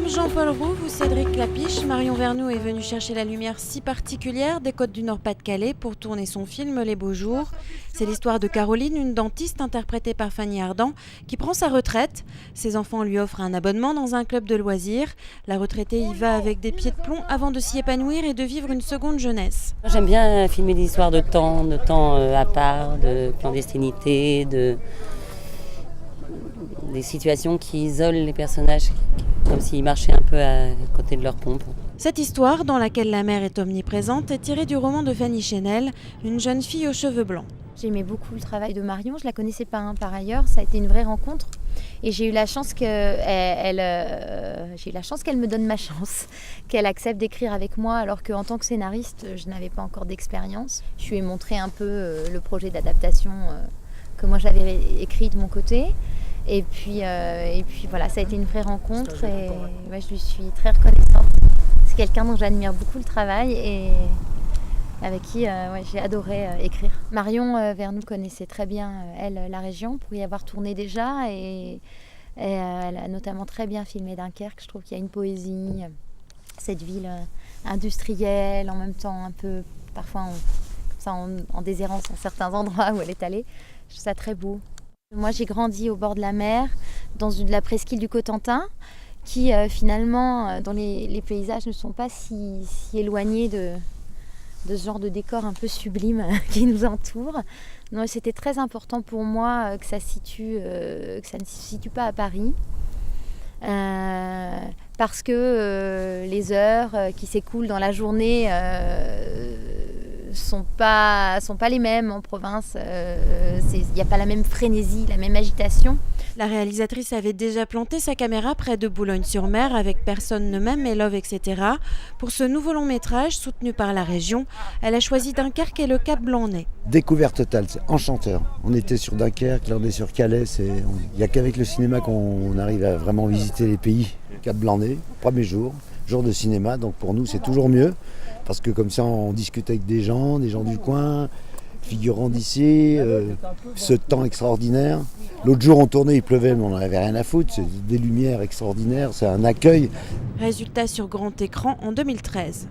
Comme Jean-Paul Rouve ou Cédric Clapiche, Marion Vernou est venue chercher la lumière si particulière des côtes du Nord-Pas-de-Calais pour tourner son film Les Beaux Jours. C'est l'histoire de Caroline, une dentiste interprétée par Fanny Ardant, qui prend sa retraite. Ses enfants lui offrent un abonnement dans un club de loisirs. La retraitée y va avec des pieds de plomb avant de s'y épanouir et de vivre une seconde jeunesse. J'aime bien filmer des histoires de temps à part, de clandestinité, des situations qui isolent les personnages, comme s'ils marchaient un peu à côté de leur pompe. Cette histoire, dans laquelle la mère est omniprésente, est tirée du roman de Fanny Chenel, une jeune fille aux cheveux blancs. J'aimais beaucoup le travail de Marion, je ne la connaissais pas par ailleurs, ça a été une vraie rencontre. Et j'ai eu la chance qu'elle me donne ma chance, qu'elle accepte d'écrire avec moi, alors qu'en tant que scénariste, je n'avais pas encore d'expérience. Je lui ai montré un peu le projet d'adaptation que moi j'avais écrit de mon côté. Et puis voilà, ça a été une vraie rencontre et ouais, je lui suis très reconnaissante. C'est quelqu'un dont j'admire beaucoup le travail et avec qui j'ai adoré écrire. Marion Vernou connaissait très bien, elle, la région, pour y avoir tourné déjà. Et elle a notamment très bien filmé Dunkerque. Je trouve qu'il y a une poésie, cette ville industrielle, en même temps un peu, parfois en déshérence à certains endroits où elle est allée. Je trouve ça très beau. Moi, j'ai grandi au bord de la mer, dans la presqu'île du Cotentin, qui finalement, dans les paysages, ne sont pas si éloignés de ce genre de décor un peu sublime qui nous entoure. Donc, c'était très important pour moi que ça ne se situe pas à Paris. Parce que les heures qui s'écoulent dans la journée sont pas les mêmes en province. Il n'y a pas la même frénésie, la même agitation. La réalisatrice avait déjà planté sa caméra près de Boulogne-sur-Mer avec Personne ne m'aime et Love, etc. Pour ce nouveau long métrage soutenu par la région, elle a choisi Dunkerque et le Cap Blanc-Nez. Découverte totale, c'est enchanteur. On était sur Dunkerque, là on est sur Calais. Il n'y a qu'avec le cinéma qu'on arrive à vraiment visiter les pays. Cap Blanc-Nez, premier jour de cinéma, donc pour nous c'est toujours mieux. Parce que comme ça on discute avec des gens du coin, figurants d'ici, ce temps extraordinaire. L'autre jour on tournait, il pleuvait, mais on n'en avait rien à foutre, c'est des lumières extraordinaires, c'est un accueil. Résultat sur grand écran en 2013.